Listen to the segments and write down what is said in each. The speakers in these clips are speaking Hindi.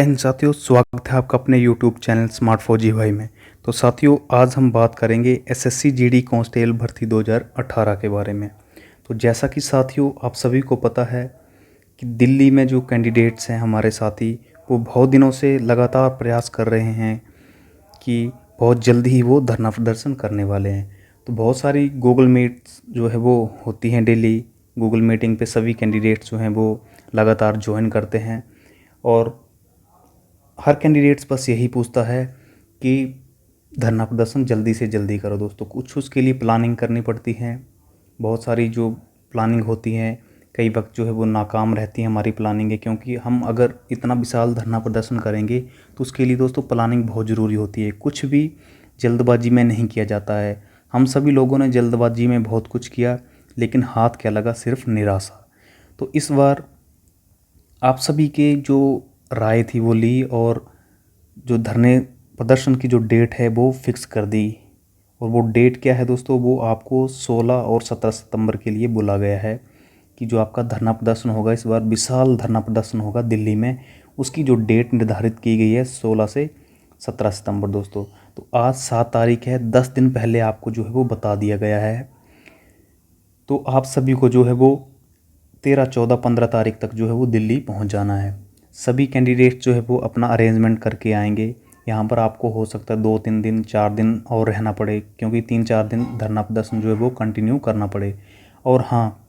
साथियों, स्वागत है आपका अपने YouTube चैनल स्मार्ट फौजी भाई में। तो साथियों, आज हम बात करेंगे एसएससी जीडी कांस्टेबल भर्ती 2018 के बारे में। तो जैसा कि साथियों आप सभी को पता है कि दिल्ली में जो कैंडिडेट्स हैं हमारे साथी, वो बहुत दिनों से लगातार प्रयास कर रहे हैं कि बहुत जल्दी ही वो धरना प्रदर्शन करने वाले हैं। तो बहुत सारी गूगल मीट्स जो है वो होती हैं डेली। गूगल मीटिंग पे सभी कैंडिडेट्स जो हैं वो लगातार ज्वाइन करते हैं और हर कैंडिडेट्स बस यही पूछता है कि धरना प्रदर्शन जल्दी से जल्दी करो दोस्तों। कुछ उसके लिए प्लानिंग करनी पड़ती है, बहुत सारी जो प्लानिंग होती हैं कई वक्त जो है वो नाकाम रहती है हमारी प्लानिंग, क्योंकि हम अगर इतना विशाल धरना प्रदर्शन करेंगे तो उसके लिए दोस्तों प्लानिंग बहुत ज़रूरी होती है। कुछ भी जल्दबाजी में नहीं किया जाता है। हम सभी लोगों ने जल्दबाजी में बहुत कुछ किया, लेकिन हाथ क्या लगा, सिर्फ निराशा। तो इस बार आप सभी के जो राय थी वो ली और जो धरने प्रदर्शन की जो डेट है वो फिक्स कर दी। और वो डेट क्या है दोस्तों, वो आपको 16 और 17 सितंबर के लिए बुला गया है कि जो आपका धरना प्रदर्शन होगा, इस बार विशाल धरना प्रदर्शन होगा दिल्ली में। उसकी जो डेट निर्धारित की गई है 16 से 17 सितंबर दोस्तों। तो आज 7 तारीख है, 10 दिन पहले आपको जो है वो बता दिया गया है। तो आप सभी को जो है वो 13, 14, 15 तारीख तक जो है वो दिल्ली पहुंच जाना है। सभी कैंडिडेट जो है वो अपना अरेंजमेंट करके आएंगे। यहाँ पर आपको हो सकता है 2-3 दिन 4 दिन और रहना पड़े, क्योंकि 3-4 दिन धरना प्रदर्शन जो है वो कंटिन्यू करना पड़े। और हाँ,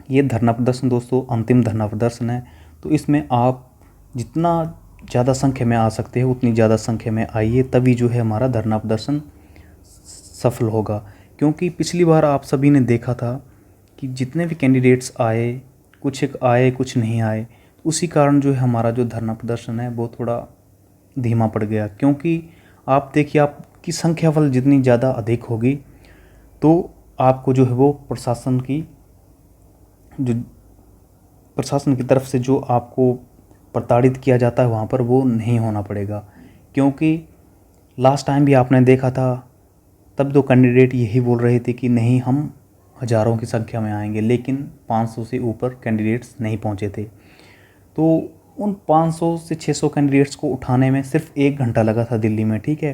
ये धरना प्रदर्शन दोस्तों अंतिम धरना प्रदर्शन है, तो इसमें आप जितना ज़्यादा संख्या में आ सकते हो उतनी ज़्यादा संख्या में आइए, तभी जो है हमारा धरना प्रदर्शन सफल होगा। क्योंकि पिछली बार आप सभी ने देखा था कि जितने भी कैंडिडेट्स आए, कुछ एक आए कुछ नहीं आए, उसी कारण जो है हमारा जो धरना प्रदर्शन है वो थोड़ा धीमा पड़ गया। क्योंकि आप देखिए, आपकी संख्या बल जितनी ज़्यादा अधिक होगी तो आपको जो है वो प्रशासन की तरफ से जो आपको प्रताड़ित किया जाता है वहाँ पर वो नहीं होना पड़ेगा। क्योंकि लास्ट टाइम भी आपने देखा था, तब तो कैंडिडेट यही बोल रहे थे कि नहीं हम हज़ारों की संख्या में आएंगे, लेकिन 500 से ऊपर कैंडिडेट्स नहीं पहुँचे थे। तो उन 500 से 600 कैंडिडेट्स को उठाने में सिर्फ 1 घंटा लगा था दिल्ली में, ठीक है।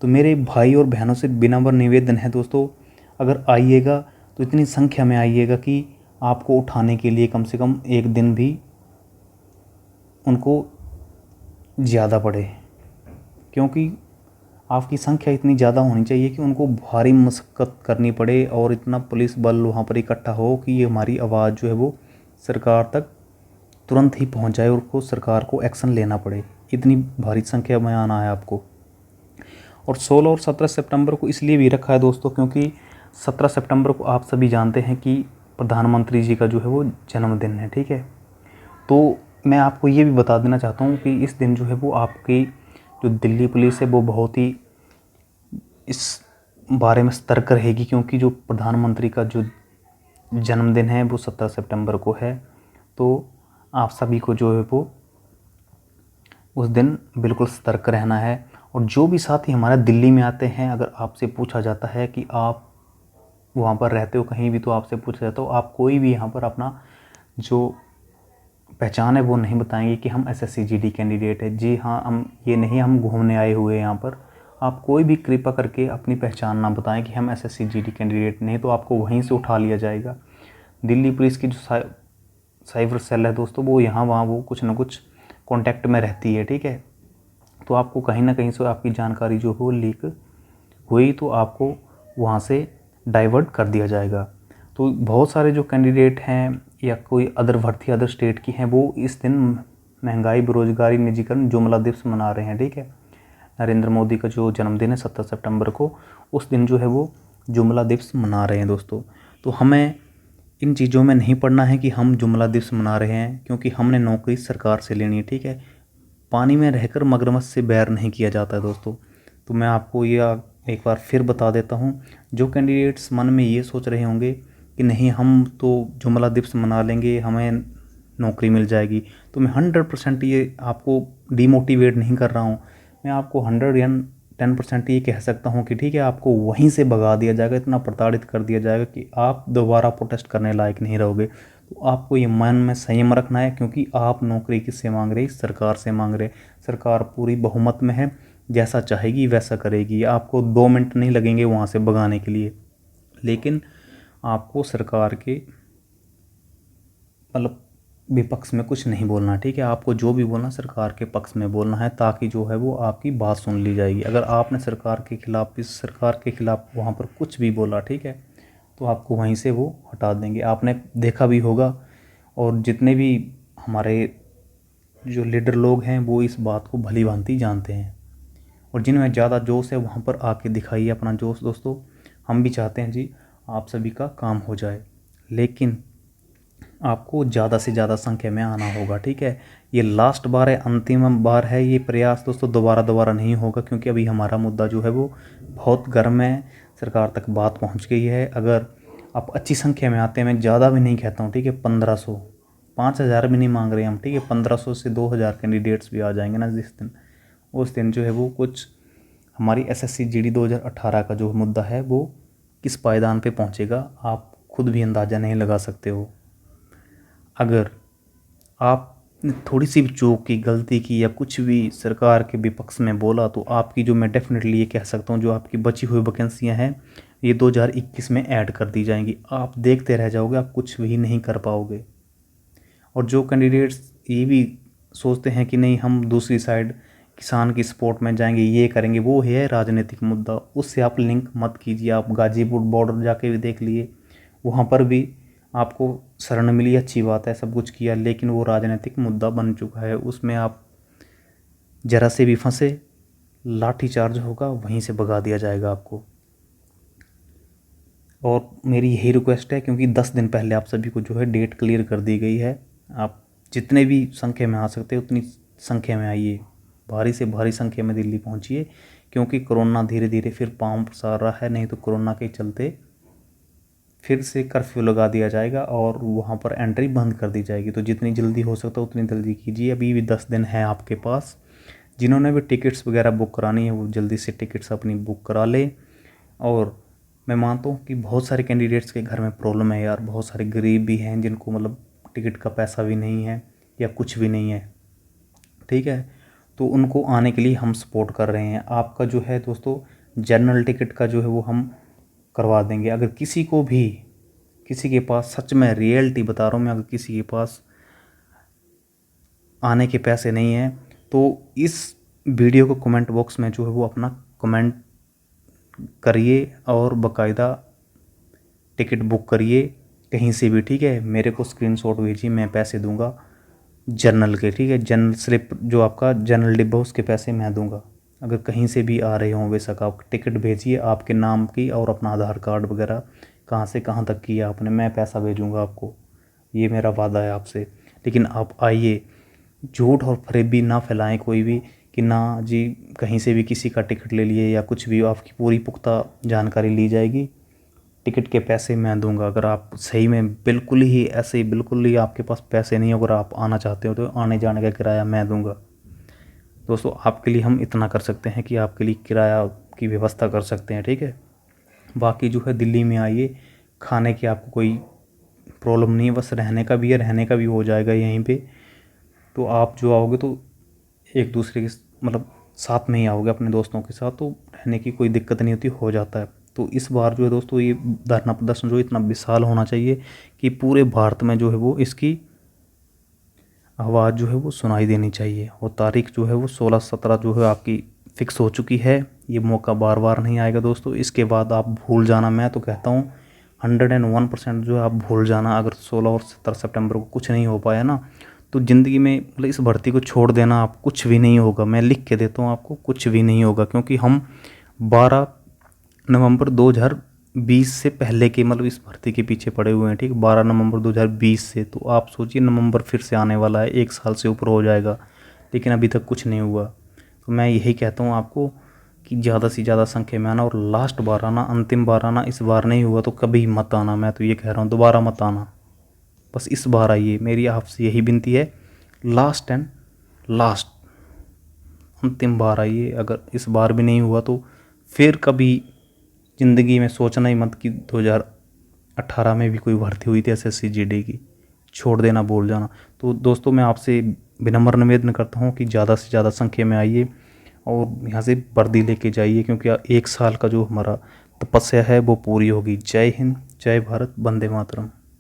तो मेरे भाई और बहनों से विनम्र निवेदन है दोस्तों, अगर आइएगा तो इतनी संख्या में आइएगा कि आपको उठाने के लिए कम से कम 1 दिन भी उनको ज़्यादा पड़े। क्योंकि आपकी संख्या इतनी ज़्यादा होनी चाहिए कि उनको भारी मशक्क़त करनी पड़े और इतना पुलिस बल वहाँ पर इकट्ठा हो कि ये हमारी आवाज़ जो है वो सरकार तक तुरंत ही पहुँच जाए और उसको सरकार को एक्शन लेना पड़े। इतनी भारी संख्या में आना है आपको। और 16 और 17 सितंबर को इसलिए भी रखा है दोस्तों, क्योंकि 17 सितंबर को आप सभी जानते हैं कि प्रधानमंत्री जी का जो है वो जन्मदिन है, ठीक है। तो मैं आपको ये भी बता देना चाहता हूँ कि इस दिन जो है वो आपकी जो दिल्ली पुलिस है वो बहुत ही इस बारे में सतर्क रहेगी, क्योंकि जो प्रधानमंत्री का जो जन्मदिन है वो 17 सितंबर को है। तो आप सभी को जो है वो उस दिन बिल्कुल सतर्क रहना है। और जो भी साथी हमारे दिल्ली में आते हैं, अगर आपसे पूछा जाता है कि आप वहाँ पर रहते हो कहीं भी, तो आपसे पूछा जाता हो आप कोई भी यहाँ पर अपना जो पहचान है वो नहीं बताएंगे कि हम एसएससी जीडी कैंडिडेट है। जी हाँ, हम ये नहीं हम घूमने आए हुए हैं यहाँ पर। आप कोई भी कृपा करके अपनी पहचान ना बताएं कि हम एसएससी जीडी कैंडिडेट, नहीं तो आपको वहीं से उठा लिया जाएगा। दिल्ली पुलिस की जो साइबर सेल है दोस्तों, वो यहाँ वहाँ वो कुछ ना कुछ कांटेक्ट में रहती है, ठीक है। तो आपको कहीं ना कहीं से आपकी जानकारी जो हो लीक हुई तो आपको वहाँ से डाइवर्ट कर दिया जाएगा। तो बहुत सारे जो कैंडिडेट हैं या कोई अदर भर्ती अदर स्टेट की हैं, वो इस दिन महंगाई, बेरोजगारी, निजीकरण, जुमला दिवस मना रहे हैं, ठीक है। नरेंद्र मोदी का जो जन्मदिन है 17 सितंबर को, उस दिन जो है वो जुमला दिवस मना रहे हैं दोस्तों। तो हमें इन चीज़ों में नहीं पड़ना है कि हम जुमला दिवस मना रहे हैं, क्योंकि हमने नौकरी सरकार से लेनी है, ठीक है। पानी में रहकर मगरमच्छ से बैर नहीं किया जाता है दोस्तों। तो मैं आपको ये एक बार फिर बता देता हूँ, जो कैंडिडेट्स मन में ये सोच रहे होंगे कि नहीं हम तो जुमला दिवस मना लेंगे, हमें नौकरी मिल जाएगी, तो मैं 100% ये आपको डीमोटिवेट नहीं कर रहा हूँ। मैं आपको 100 या 10% ये कह सकता हूँ कि ठीक है, आपको वहीं से भगा दिया जाएगा, इतना प्रताड़ित कर दिया जाएगा कि आप दोबारा प्रोटेस्ट करने लायक नहीं रहोगे। तो आपको ये मन में संयम रखना है, क्योंकि आप नौकरी किससे मांग रहे, सरकार से मांग रहे। सरकार पूरी बहुमत में है, जैसा चाहेगी वैसा करेगी, आपको 2 मिनट नहीं लगेंगे वहाँ से भगाने के लिए। लेकिन आपको सरकार के मतलब विपक्ष में कुछ नहीं बोलना, ठीक है। आपको जो भी बोलना सरकार के पक्ष में बोलना है, ताकि जो है वो आपकी बात सुन ली जाएगी। अगर आपने सरकार के खिलाफ, इस सरकार के खिलाफ वहाँ पर कुछ भी बोला, ठीक है, तो आपको वहीं से वो हटा देंगे। आपने देखा भी होगा, और जितने भी हमारे जो लीडर लोग हैं वो इस बात को भली भांति जानते हैं। और जिनमें ज़्यादा जोश है वहाँ पर आके दिखाइए अपना जोश दोस्तों। हम भी चाहते हैं जी आप सभी का काम हो जाए, लेकिन आपको ज़्यादा से ज़्यादा संख्या में आना होगा, ठीक है। ये लास्ट बार है, अंतिम बार है ये प्रयास दोस्तों, दोबारा नहीं होगा, क्योंकि अभी हमारा मुद्दा जो है वो बहुत गर्म है, सरकार तक बात पहुंच गई है। अगर आप अच्छी संख्या में आते हैं, मैं ज़्यादा भी नहीं कहता हूँ, ठीक है, 1500 5000 भी नहीं मांग रहे हम, ठीक है, 1500 से 2000 कैंडिडेट्स भी आ जाएंगे ना जिस दिन, उस दिन जो है वो कुछ हमारी एसएससी जीडी 2018 का जो मुद्दा है वो किस पायदान पे पहुंचेगा, आप खुद भी अंदाज़ा नहीं लगा सकते हो। अगर आपने थोड़ी सी भी चूक की, गलती की, या कुछ भी सरकार के विपक्ष में बोला, तो आपकी जो, मैं डेफिनेटली ये कह सकता हूँ, जो आपकी बची हुई वैकेंसियाँ हैं ये 2021 में ऐड कर दी जाएंगी। आप देखते रह जाओगे, आप कुछ भी नहीं कर पाओगे। और जो कैंडिडेट्स ये भी सोचते हैं कि नहीं हम दूसरी साइड किसान की सपोर्ट में जाएंगे, ये करेंगे, वो है राजनीतिक मुद्दा, उससे आप लिंक मत कीजिए। आप गाजीपुर बॉर्डर जाके भी देख लिए, वहाँ पर भी आपको शरण मिली, अच्छी बात है, सब कुछ किया, लेकिन वो राजनीतिक मुद्दा बन चुका है। उसमें आप जरा से भी फंसे, लाठी चार्ज होगा, वहीं से भगा दिया जाएगा आपको। और मेरी यही रिक्वेस्ट है, क्योंकि 10 दिन पहले आप सभी को जो है डेट क्लियर कर दी गई है। आप जितने भी संख्या में आ सकते हो उतनी संख्या में आइए, भारी से भारी संख्या में दिल्ली पहुंचिए, क्योंकि कोरोना धीरे धीरे फिर पांव पसार रहा है। नहीं तो कोरोना के चलते फिर से कर्फ्यू लगा दिया जाएगा और वहाँ पर एंट्री बंद कर दी जाएगी। तो जितनी जल्दी हो सकता है उतनी जल्दी कीजिए, अभी भी 10 दिन है आपके पास। जिन्होंने भी टिकट्स वगैरह बुक करानी है वो जल्दी से टिकट्स अपनी बुक करा ले। और मैं मानता हूँ कि बहुत सारे कैंडिडेट्स के घर में प्रॉब्लम है यार, बहुत सारे गरीब भी हैं जिनको मतलब टिकट का पैसा भी नहीं है या कुछ भी नहीं है, ठीक है। तो उनको आने के लिए हम सपोर्ट कर रहे हैं। आपका जो है दोस्तों जनरल टिकट का जो है वो हम करवा देंगे। अगर किसी को भी, किसी के पास, सच में रियलिटी बता रहा हूँ मैं, अगर किसी के पास आने के पैसे नहीं हैं तो इस वीडियो को कमेंट बॉक्स में जो है वो अपना कमेंट करिए और बाकायदा टिकट बुक करिए कहीं से भी, ठीक है। मेरे को स्क्रीनशॉट भेजिए, मैं पैसे दूंगा जनरल के, ठीक है। जनरल स्लिप जो आपका जनरल डिब्बा उसके पैसे मैं दूंगा। अगर कहीं से भी आ रहे हों बेशक आप टिकट भेजिए, आपके नाम की और अपना आधार कार्ड वगैरह कहाँ से कहाँ तक किया आपने, मैं पैसा भेजूंगा आपको, ये मेरा वादा है आपसे। लेकिन आप आइए, झूठ और फरेबी ना फैलाएं कोई भी, कि ना जी कहीं से भी किसी का टिकट ले लिए या कुछ भी, आपकी पूरी पुख्ता जानकारी ली जाएगी, टिकट के पैसे मैं दूंगा। अगर आप सही में बिल्कुल ही ऐसे ही, बिल्कुल ही आपके पास पैसे नहीं, अगर आप आना चाहते हो तो आने जाने का किराया मैं दूंगा। दोस्तों आपके लिए हम इतना कर सकते हैं कि आपके लिए किराया की व्यवस्था कर सकते हैं, ठीक है। बाकी जो है दिल्ली में आइए, खाने की आपको कोई प्रॉब्लम नहीं है, बस रहने का भी है, रहने का भी हो जाएगा यहीं पे। तो आप जो आओगे तो एक दूसरे के मतलब साथ में ही आओगे अपने दोस्तों के साथ, तो रहने की कोई दिक्कत नहीं होती, हो जाता है। तो इस बार जो है दोस्तों ये धरना प्रदर्शन जो इतना विशाल होना चाहिए कि पूरे भारत में जो है वो इसकी आवाज़ जो है वो सुनाई देनी चाहिए। और तारीख जो है वो 16-17 जो है आपकी फ़िक्स हो चुकी है। ये मौका बार बार नहीं आएगा दोस्तों, इसके बाद आप भूल जाना। मैं तो कहता हूँ 101% जो है आप भूल जाना। अगर 16 और 17 सितंबर को कुछ नहीं हो पाया ना, तो ज़िंदगी में मतलब इस भर्ती को छोड़ देना, आप कुछ भी नहीं होगा। मैं लिख के देता हूँ आपको, कुछ भी नहीं होगा, क्योंकि हम 12 नवंबर 2020 से पहले के मतलब इस भर्ती के पीछे पड़े हुए हैं, ठीक। 12 नवंबर 2020 से, तो आप सोचिए नवंबर फिर से आने वाला है, 1 साल से ऊपर हो जाएगा, लेकिन अभी तक कुछ नहीं हुआ। तो मैं यही कहता हूँ आपको कि ज़्यादा से ज़्यादा संख्या में आना, और लास्ट बार आना, अंतिम बार आना। इस बार नहीं हुआ तो कभी मत आना, मैं तो ये कह रहा हूँ, दोबारा मत आना, बस इस बार आइए। मेरी आपसे यही विनती है, लास्ट एंड लास्ट, अंतिम बार आइए। अगर इस बार भी नहीं हुआ तो फिर कभी ज़िंदगी में सोचना ही मत कि 2018 में भी कोई भर्ती हुई थी एसएससी जीडी की। छोड़ देना, भूल जाना। तो दोस्तों मैं आपसे विनम्र निवेदन करता हूँ कि ज़्यादा से ज़्यादा संख्या में आइए और यहाँ से वर्दी लेके जाइए, क्योंकि 1 साल का जो हमारा तपस्या है वो पूरी होगी। जय हिंद, जय भारत, वंदे मातरम।